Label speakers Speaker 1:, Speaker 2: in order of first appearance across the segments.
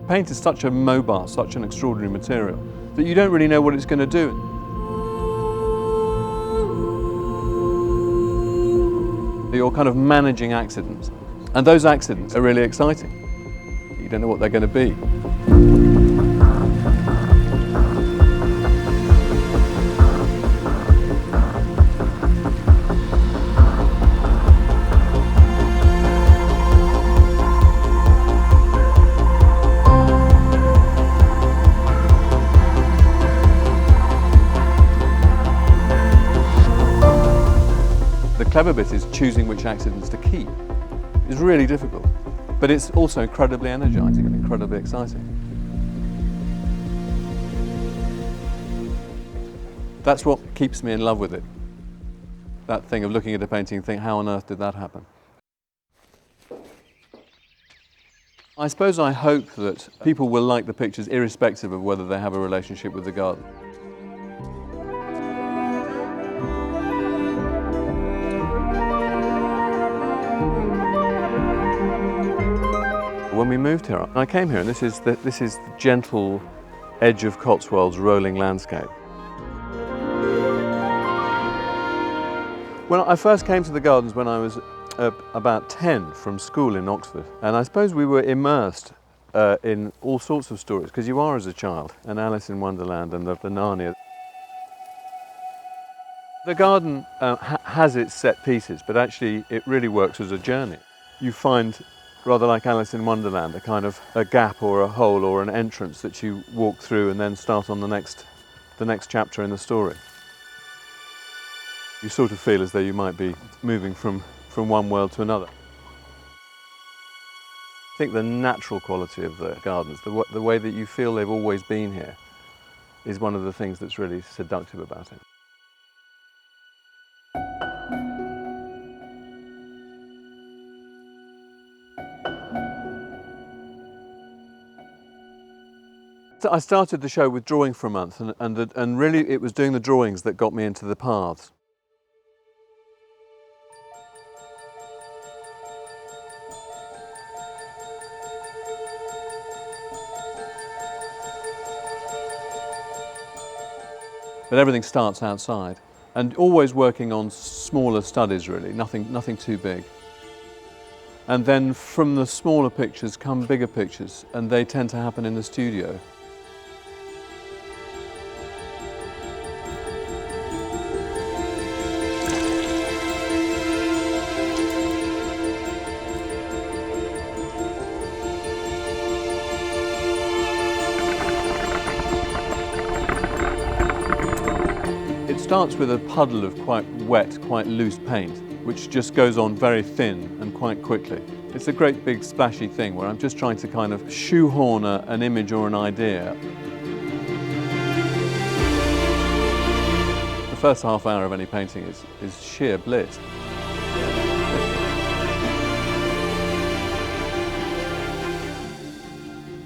Speaker 1: Paint is such a mobile, such an extraordinary material that you don't really know what it's going to do. You're kind of managing accidents, and those accidents are really exciting. You don't know what they're going to be. The clever bit is choosing which accidents to keep. It's really difficult, but it's also incredibly energizing and incredibly exciting. That's what keeps me in love with it. That thing of looking at a painting and think, how on earth did that happen? I suppose I hope that people will like the pictures irrespective of whether they have a relationship with the garden. When we moved here, I came here and this is the gentle edge of Cotswolds rolling landscape. When I first came to the gardens when I was about 10 from school in Oxford, and I suppose we were immersed in all sorts of stories, because you are as a child, and Alice in Wonderland and the Narnia. The garden has its set pieces, but actually it really works as a journey. You find, rather like Alice in Wonderland, a kind of a gap or a hole or an entrance that you walk through and then start on the next chapter in the story. You sort of feel as though you might be moving from one world to another. I think the natural quality of the gardens, the way that you feel they've always been here, is one of the things that's really seductive about it. So I started the show with drawing for a month, and really it was doing the drawings that got me into the paths. But everything starts outside, and always working on smaller studies really, nothing too big. And then from the smaller pictures come bigger pictures, and they tend to happen in the studio. It starts with a puddle of quite wet, quite loose paint, which just goes on very thin and quite quickly. It's a great big splashy thing where I'm just trying to kind of shoehorn an image or an idea. The first half hour of any painting is sheer bliss.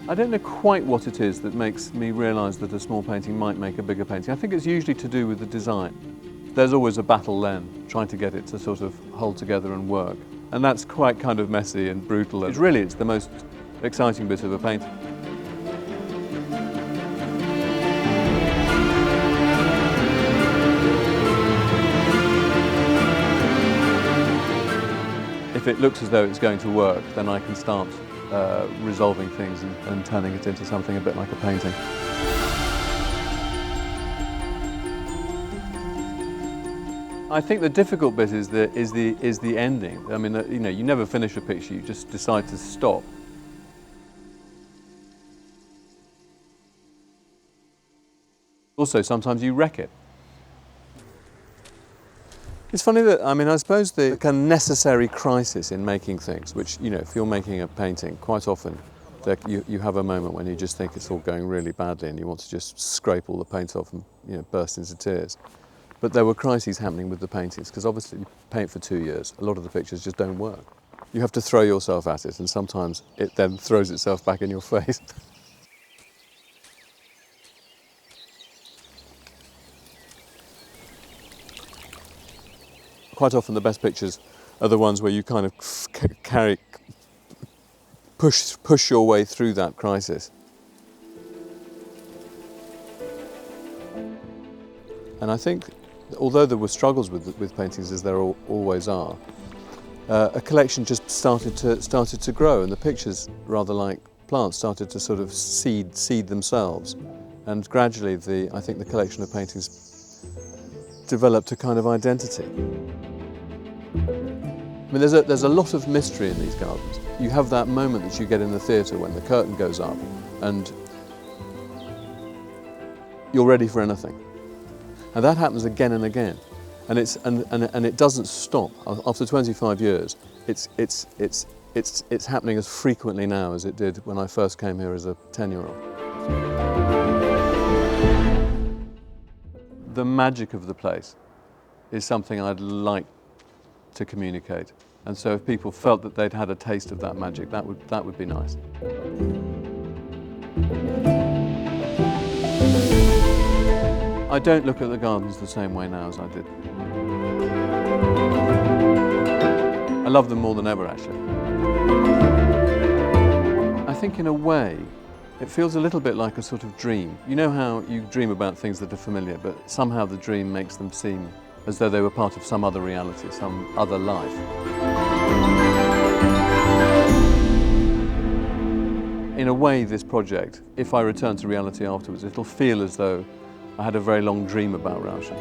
Speaker 1: I don't know quite what it is that makes me realise that a small painting might make a bigger painting. I think it's usually to do with the design. There's always a battle then, trying to get it to sort of hold together and work. And that's quite kind of messy and brutal. It's the most exciting bit of a painting. If it looks as though it's going to work, then I can start resolving things and turning it into something a bit like a painting. I think the difficult bit is the ending. I mean, you know, you never finish a picture, you just decide to stop. Also, sometimes you wreck it. It's funny that, I mean, I suppose the kind of necessary crisis in making things, which, you know, if you're making a painting, quite often you have a moment when you just think it's all going really badly and you want to just scrape all the paint off and, you know, burst into tears. But there were crises happening with the paintings, because obviously you paint for 2 years, a lot of the pictures just don't work. You have to throw yourself at it, and sometimes it then throws itself back in your face. Quite often the best pictures are the ones where you kind of push your way through that crisis. And I think, although there were struggles with paintings, as there always are, a collection just started to grow, and the pictures, rather like plants, started to sort of seed themselves, and gradually I think the collection of paintings developed a kind of identity. I mean, there's a lot of mystery in these gardens. You have that moment that you get in the theatre when the curtain goes up, and you're ready for anything. And that happens again and again, and it doesn't stop. After 25 years, it's happening as frequently now as it did when I first came here as a 10-year-old. The magic of the place is something I'd like to communicate, and so if people felt that they'd had a taste of that magic, that would be nice. I don't look at the gardens the same way now as I did. I love them more than ever, actually. I think in a way, it feels a little bit like a sort of dream. You know how you dream about things that are familiar, but somehow the dream makes them seem as though they were part of some other reality, some other life. In a way, this project, if I return to reality afterwards, it'll feel as though I had a very long dream about Rousham.